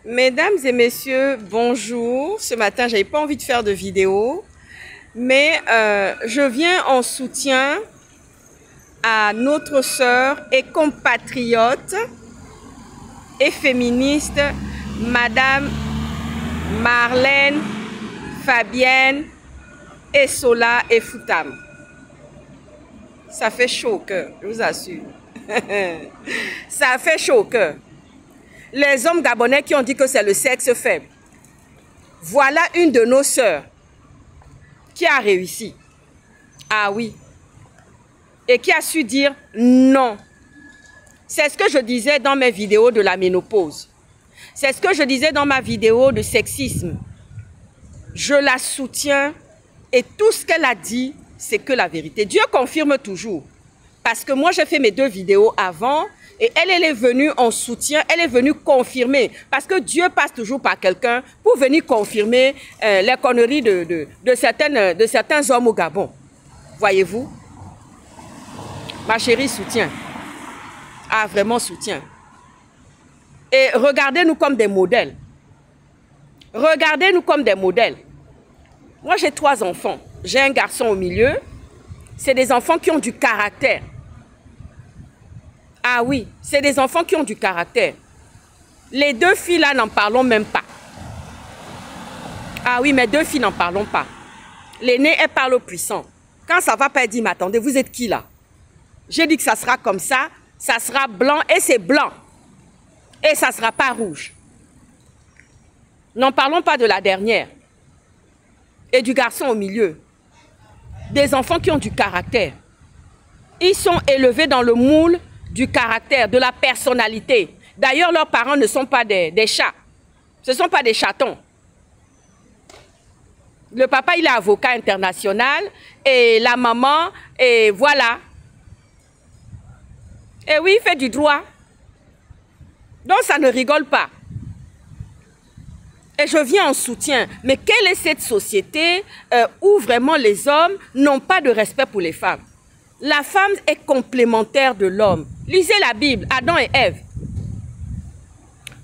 Mesdames et messieurs, bonjour. Ce matin, j'avais pas envie de faire de vidéo, mais je viens en soutien à notre sœur et compatriote et féministe, Madame Marlène Fabienne Essola Efoutam. Ça fait chaud au cœur, je vous assure. Ça fait chaud au cœur. Les hommes gabonais qui ont dit que c'est le sexe faible. Voilà une de nos sœurs qui a réussi. Ah oui. Et qui a su dire non. C'est ce que je disais dans mes vidéos de la ménopause. C'est ce que je disais dans ma vidéo de sexisme. Je la soutiens et tout ce qu'elle a dit, c'est que la vérité. Dieu confirme toujours. Parce que moi, j'ai fait mes 2 vidéos avant et elle est venue en soutien, elle est venue confirmer. Parce que Dieu passe toujours par quelqu'un pour venir confirmer les conneries de certains hommes au Gabon. Voyez-vous? Ma chérie soutient. Ah, vraiment soutient. Et regardez-nous comme des modèles. Regardez-nous comme des modèles. Moi, j'ai 3 enfants. J'ai un garçon au milieu. C'est des enfants qui ont du caractère. Ah oui, c'est des enfants qui ont du caractère. Les 2 filles là, n'en parlons même pas. Ah oui, mes 2 filles n'en parlons pas. L'aînée, elle parle au puissant. Quand ça va pas, elle dit, mais attendez, vous êtes qui là? J'ai dit que ça sera comme ça sera blanc et c'est blanc. Et ça ne sera pas rouge. N'en parlons pas de la dernière. Et du garçon au milieu. Des enfants qui ont du caractère. Ils sont élevés dans le moule du caractère, de la personnalité. D'ailleurs, leurs parents ne sont pas des chats. Ce ne sont pas des chatons. Le papa, il est avocat international et la maman, et voilà. Et oui, il fait du droit. Donc, ça ne rigole pas. Et je viens en soutien. Mais quelle est cette société où vraiment les hommes n'ont pas de respect pour les femmes? La femme est complémentaire de l'homme. Lisez la Bible, Adam et Ève.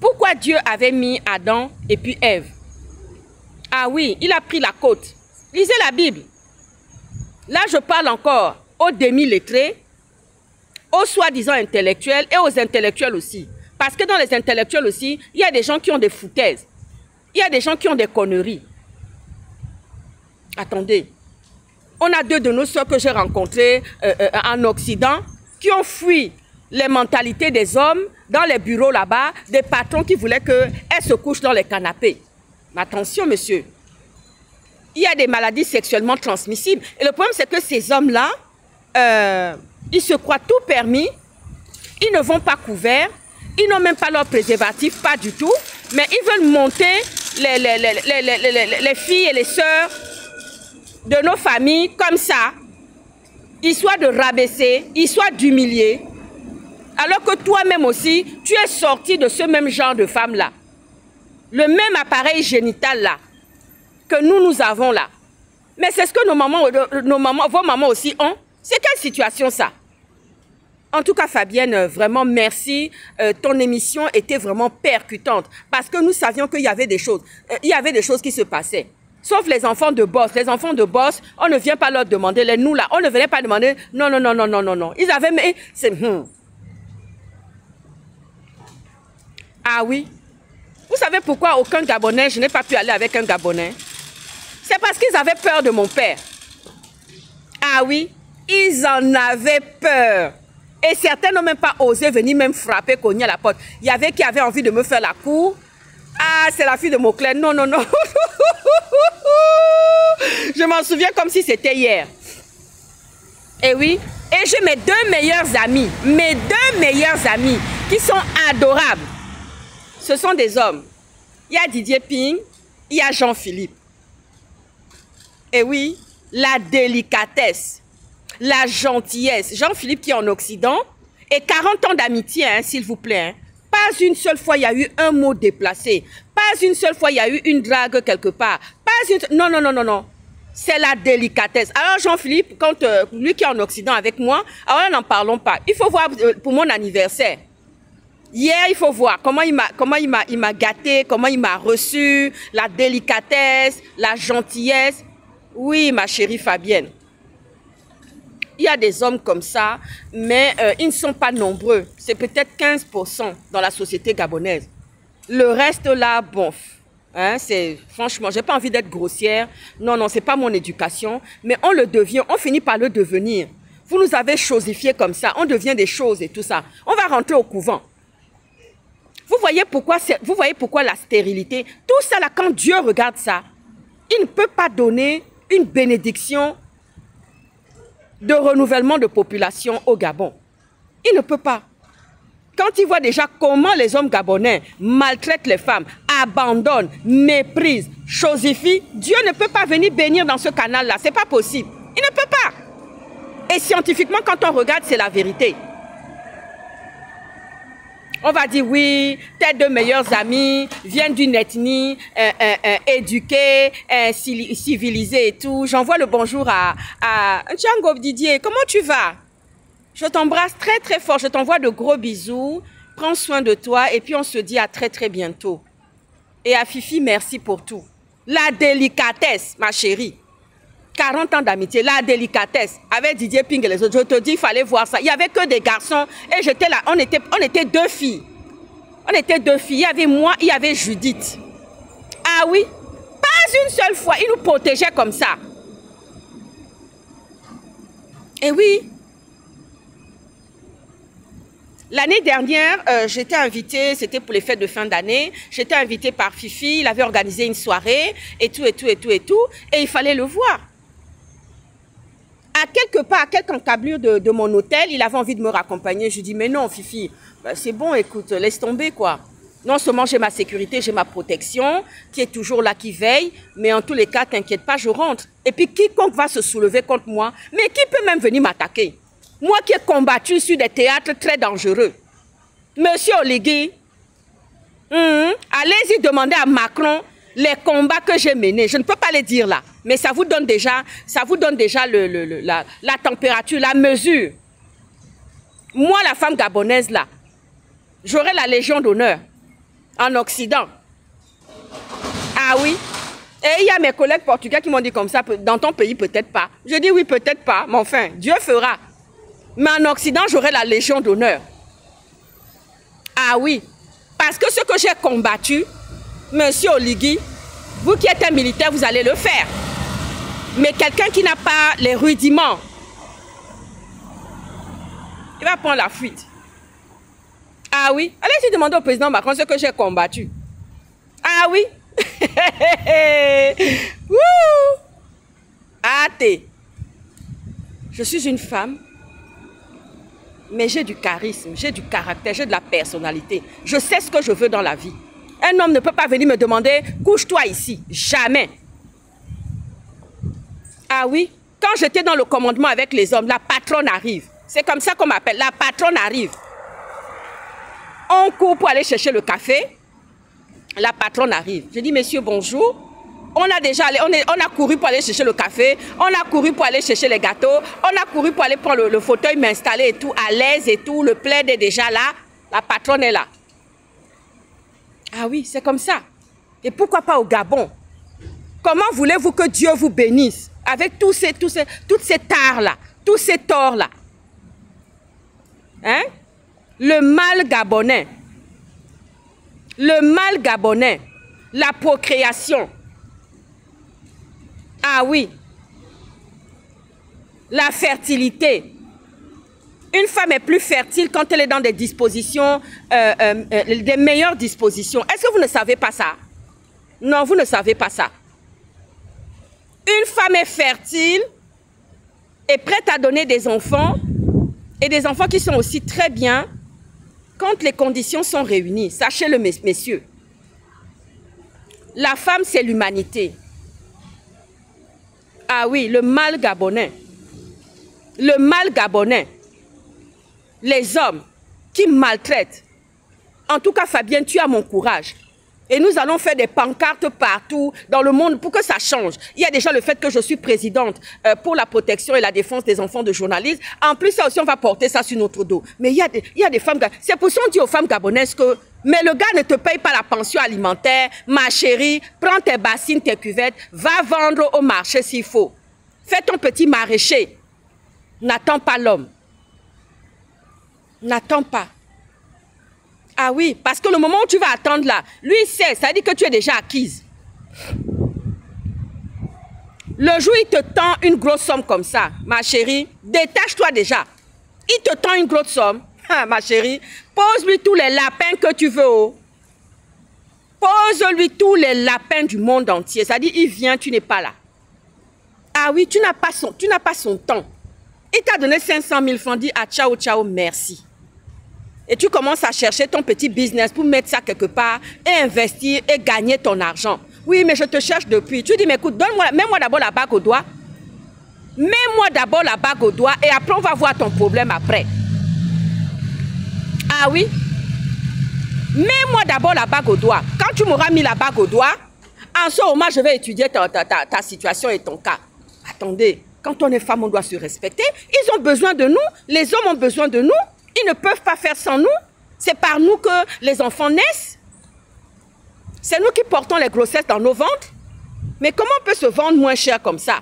Pourquoi Dieu avait mis Adam et puis Ève? Ah oui, il a pris la côte. Lisez la Bible. Là, je parle encore aux demi-lettrés, aux soi-disant intellectuels et aux intellectuels aussi. Parce que dans les intellectuels aussi, il y a des gens qui ont des foutaises. Il y a des gens qui ont des conneries. Attendez. On a 2 de nos soeurs que j'ai rencontrées en Occident qui ont fui les mentalités des hommes dans les bureaux là-bas, des patrons qui voulaient qu'elles se couchent dans les canapés. Mais attention, monsieur. Il y a des maladies sexuellement transmissibles. Et le problème, c'est que ces hommes-là, ils se croient tout permis. Ils ne vont pas couverts. Ils n'ont même pas leur préservatif, pas du tout. Mais ils veulent monter les filles et les sœurs de nos familles comme ça, histoire de rabaisser, histoire d'humilier, alors que toi-même aussi, tu es sorti de ce même genre de femme-là. Le même appareil génital-là, que nous avons là. Mais c'est ce que vos mamans aussi ont. C'est quelle situation ça? En tout cas, Fabienne, vraiment merci. Ton émission était vraiment percutante parce que nous savions qu'il y avait des choses. Il y avait des choses qui se passaient. Sauf les enfants de boss. Les enfants de boss, on ne vient pas leur demander. Les nous là, on ne venait pas demander. Non, non, non, non, non, non, non. Ils avaient... Mais, Ah oui. Vous savez pourquoi aucun Gabonais, je n'ai pas pu aller avec un Gabonais? C'est parce qu'ils avaient peur de mon père. Ah oui. Ils en avaient peur. Et certains n'ont même pas osé venir même frapper, cogner à la porte. Il y avait qui avait envie de me faire la cour. Ah, c'est la fille de Moclès. Non, non, non. Je m'en souviens comme si c'était hier. Et oui. Et j'ai mes 2 meilleurs amis. Mes 2 meilleurs amis qui sont adorables. Ce sont des hommes. Il y a Didier Ping. Il y a Jean-Philippe. Et oui, la délicatesse. La gentillesse. Jean-Philippe qui est en Occident. Et 40 ans d'amitié, hein, s'il vous plaît. Hein. Pas une seule fois, il y a eu un mot déplacé. Pas une seule fois, il y a eu une drague quelque part. Pas une... Non, non, non, non, non. C'est la délicatesse. Alors Jean-Philippe, quand lui qui est en Occident avec moi, alors n'en parlons pas. Il faut voir pour mon anniversaire. Hier, il faut voir comment il m'a gâté, comment il m'a reçu, la délicatesse, la gentillesse. Oui, ma chérie Fabienne. Il y a des hommes comme ça, mais ils ne sont pas nombreux. C'est peut-être 15% dans la société gabonaise. Le reste là, bon, hein, franchement, j'ai pas envie d'être grossière. Non, non, c'est pas mon éducation. Mais on le devient, on finit par le devenir. Vous nous avez chosifié comme ça, on devient des choses et tout ça. On va rentrer au couvent. Vous voyez pourquoi la stérilité, tout ça là, quand Dieu regarde ça, il ne peut pas donner une bénédiction de renouvellement de population au Gabon. Il ne peut pas. Quand il voit déjà comment les hommes gabonais maltraitent les femmes, abandonnent, méprisent, chosifient, Dieu ne peut pas venir bénir dans ce canal-là. Ce n'est pas possible. Il ne peut pas. Et scientifiquement, quand on regarde, c'est la vérité. On va dire oui, tes deux meilleurs amis viennent d'une ethnie éduquée, civilisée et tout. J'envoie le bonjour à Django Didier. Comment tu vas? Je t'embrasse très très fort. Je t'envoie de gros bisous. Prends soin de toi et puis on se dit à très très bientôt. Et à Fifi, merci pour tout. La délicatesse, ma chérie. 40 ans d'amitié, la délicatesse avec Didier Ping et les autres. Je te dis, il fallait voir ça. Il n'y avait que des garçons et j'étais là. On était deux filles. On était deux filles. Il y avait moi, il y avait Judith. Ah oui, pas une seule fois. Ils nous protégeaient comme ça. Et oui. L'année dernière, j'étais invitée, c'était pour les fêtes de fin d'année. J'étais invitée par Fifi. Il avait organisé une soirée et tout, et tout, et tout, et tout. Et il fallait le voir. À quelque part, à quelques encablures de mon hôtel, il avait envie de me raccompagner. Je dis, mais non, Fifi, ben, c'est bon, écoute, laisse tomber, quoi. Non seulement j'ai ma sécurité, j'ai ma protection, qui est toujours là, qui veille, mais en tous les cas, t'inquiète pas, je rentre. Et puis, quiconque va se soulever contre moi, mais qui peut même venir m'attaquer? Moi qui ai combattu sur des théâtres très dangereux. Monsieur Oligui, allez-y demander à Macron les combats que j'ai menés. Je ne peux pas les dire là, mais ça vous donne déjà la température, la mesure. Moi, la femme gabonaise là, j'aurai la Légion d'honneur en Occident. Ah oui. Et il y a mes collègues portugais qui m'ont dit comme ça, dans ton pays peut-être pas. Je dis oui, peut-être pas, mais enfin, Dieu fera. Mais en Occident, j'aurai la Légion d'honneur. Ah oui. Parce que ce que j'ai combattu, Monsieur Oligui, vous qui êtes un militaire, vous allez le faire. Mais quelqu'un qui n'a pas les rudiments, il va prendre la fuite. Ah oui. Allez-y demander au président Macron ce que j'ai combattu. Ah oui. Athée. Je suis une femme, mais j'ai du charisme, j'ai du caractère, j'ai de la personnalité. Je sais ce que je veux dans la vie. Un homme ne peut pas venir me demander, couche-toi ici. Jamais. Ah oui. Quand j'étais dans le commandement avec les hommes, la patronne arrive. C'est comme ça qu'on m'appelle. La patronne arrive. On court pour aller chercher le café. La patronne arrive. Je dis, messieurs, bonjour. On a couru pour aller chercher le café. On a couru pour aller chercher les gâteaux. On a couru pour aller prendre le fauteuil, m'installer et tout, à l'aise et tout. Le plaid est déjà là. La patronne est là. Ah oui, c'est comme ça. Et pourquoi pas au Gabon? Comment voulez-vous que Dieu vous bénisse avec toutes ces tares-là, tous ces torts-là? Hein? Le mal gabonais. Le mal gabonais. La procréation. Ah oui. La fertilité. Une femme est plus fertile quand elle est dans des dispositions, des meilleures dispositions. Est-ce que vous ne savez pas ça? Non, vous ne savez pas ça. Une femme est fertile, est prête à donner des enfants, et des enfants qui sont aussi très bien quand les conditions sont réunies. Sachez-le, messieurs. La femme, c'est l'humanité. Ah oui, le mal gabonais. Le mal gabonais. Les hommes qui maltraitent. En tout cas, Fabien, tu as mon courage. Et nous allons faire des pancartes partout dans le monde pour que ça change. Il y a déjà le fait que je suis présidente pour la protection et la défense des enfants de journalistes. En plus, ça aussi, on va porter ça sur notre dos. Mais il y a des femmes... C'est pour ça qu'on dit aux femmes gabonaises que... Mais le gars ne te paye pas la pension alimentaire. Ma chérie, prends tes bassines, tes cuvettes, va vendre au marché s'il faut. Fais ton petit maraîcher. N'attends pas l'homme. N'attends pas. Ah oui, parce que le moment où tu vas attendre là, lui il sait, ça veut dire que tu es déjà acquise. Le jour où il te tend une grosse somme comme ça, ma chérie, détache-toi déjà. Il te tend une grosse somme, ah, ma chérie, pose-lui tous les lapins que tu veux. Oh. Pose-lui tous les lapins du monde entier. Ça dit, il vient, tu n'es pas là. Ah oui, tu n'as pas son temps. Il t'a donné 500 000 francs, dit, ah ciao, ciao, merci. Et tu commences à chercher ton petit business pour mettre ça quelque part et investir et gagner ton argent. Oui, mais je te cherche depuis. Tu dis, mais écoute, mets-moi d'abord la bague au doigt. Mets-moi d'abord la bague au doigt et après on va voir ton problème après. Ah oui? Mets-moi d'abord la bague au doigt. Quand tu m'auras mis la bague au doigt, en ce moment, je vais étudier ta situation et ton cas. Attendez, quand on est femme, on doit se respecter. Ils ont besoin de nous. Les hommes ont besoin de nous. Ils ne peuvent pas faire sans nous. C'est par nous que les enfants naissent. C'est nous qui portons les grossesses dans nos ventres. Mais comment on peut se vendre moins cher comme ça?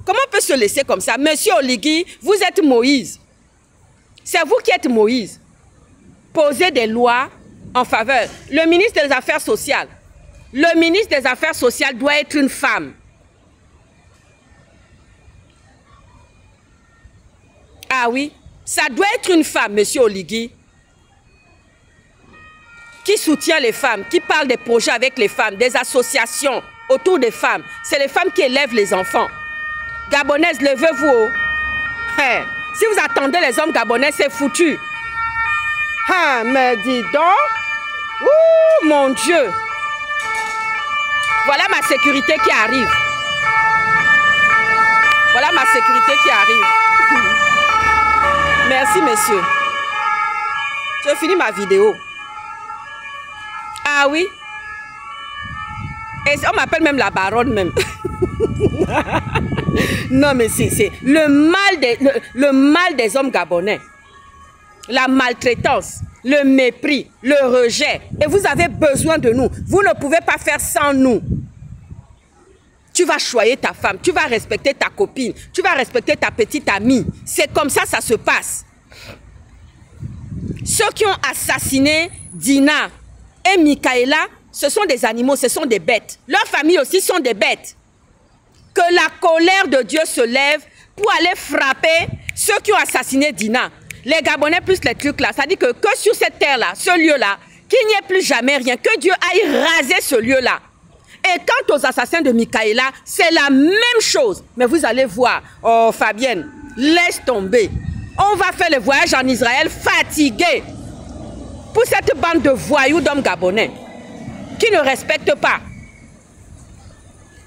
Comment on peut se laisser comme ça? Monsieur Oligui, vous êtes Moïse. C'est vous qui êtes Moïse. Posez des lois en faveur. Le ministre des Affaires sociales. Le ministre des Affaires sociales doit être une femme. Ah oui? Ça doit être une femme, monsieur Oligui, qui soutient les femmes, qui parle des projets avec les femmes, des associations autour des femmes. C'est les femmes qui élèvent les enfants. Gabonaises, levez-vous. Hey, si vous attendez les hommes gabonais, c'est foutu. Ah, mais dis donc. Ouh, mon Dieu. Voilà ma sécurité qui arrive. Voilà ma sécurité qui arrive. Merci, messieurs. J'ai fini ma vidéo. Ah oui? Et on m'appelle même la baronne même. Non, mais c'est le mal des hommes gabonais. La maltraitance, le mépris, le rejet. Et vous avez besoin de nous. Vous ne pouvez pas faire sans nous. Tu vas choyer ta femme, tu vas respecter ta copine, tu vas respecter ta petite amie. C'est comme ça, ça se passe. Ceux qui ont assassiné Dina et Michaela, ce sont des animaux, ce sont des bêtes. Leurs familles aussi sont des bêtes. Que la colère de Dieu se lève pour aller frapper ceux qui ont assassiné Dina. Les Gabonais plus les trucs là, ça dit que sur cette terre-là, ce lieu-là, qu'il n'y ait plus jamais rien, que Dieu aille raser ce lieu-là. Et quant aux assassins de Michaela, c'est la même chose. Mais vous allez voir, oh Fabienne, laisse tomber. On va faire le voyage en Israël fatigué pour cette bande de voyous d'hommes gabonais qui ne respectent pas.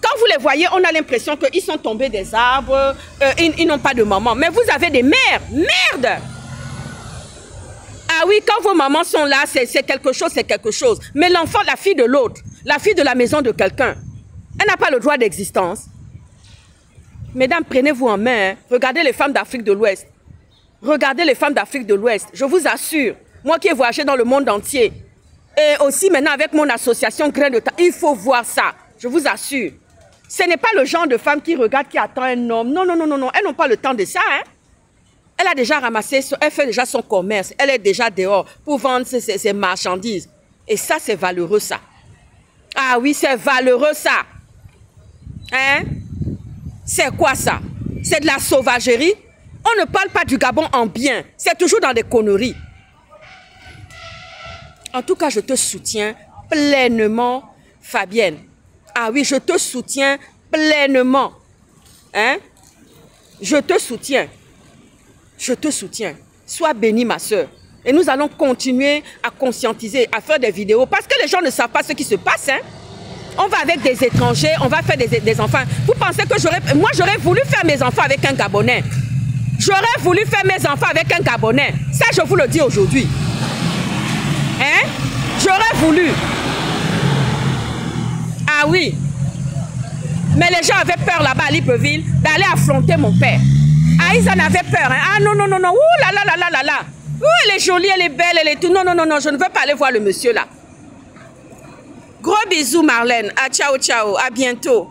Quand vous les voyez, on a l'impression qu'ils sont tombés des arbres, ils n'ont pas de maman. Mais vous avez des mères, merde! Ah oui, quand vos mamans sont là, c'est quelque chose, c'est quelque chose. Mais l'enfant, la fille de l'autre, la fille de la maison de quelqu'un, elle n'a pas le droit d'existence. Mesdames, prenez-vous en main. Hein. Regardez les femmes d'Afrique de l'Ouest. Regardez les femmes d'Afrique de l'Ouest. Je vous assure, moi qui ai voyagé dans le monde entier, et aussi maintenant avec mon association Grain de Terre, il faut voir ça. Je vous assure. Ce n'est pas le genre de femme qui regarde, qui attend un homme. Non, non, non, non, non. Elles n'ont pas le temps de ça. Hein. Elle a déjà ramassé, elle fait déjà son commerce. Elle est déjà dehors pour vendre ses marchandises. Et ça, c'est valeureux, ça. Ah oui, c'est valeureux, ça. Hein? C'est quoi, ça? C'est de la sauvagerie? On ne parle pas du Gabon en bien. C'est toujours dans des conneries. En tout cas, je te soutiens pleinement, Fabienne. Ah oui, je te soutiens pleinement. Hein? Je te soutiens. Je te soutiens. Sois bénie, ma soeur. Et nous allons continuer à conscientiser, à faire des vidéos. Parce que les gens ne savent pas ce qui se passe. Hein? On va avec des étrangers, on va faire des enfants. Vous pensez que moi, j'aurais voulu faire mes enfants avec un Gabonais. J'aurais voulu faire mes enfants avec un Gabonais. Ça, je vous le dis aujourd'hui. Hein? J'aurais voulu. Ah oui. Mais les gens avaient peur là-bas à Libreville d'aller affronter mon père. Ah, ils en avaient peur. Hein. Ah non, non, non, non. Ouh là là là là là là. Ouh, elle est jolie, elle est belle, elle est tout. Non, non, non, non, je ne veux pas aller voir le monsieur là. Gros bisous, Marlène. Ah, ciao, ciao. À bientôt.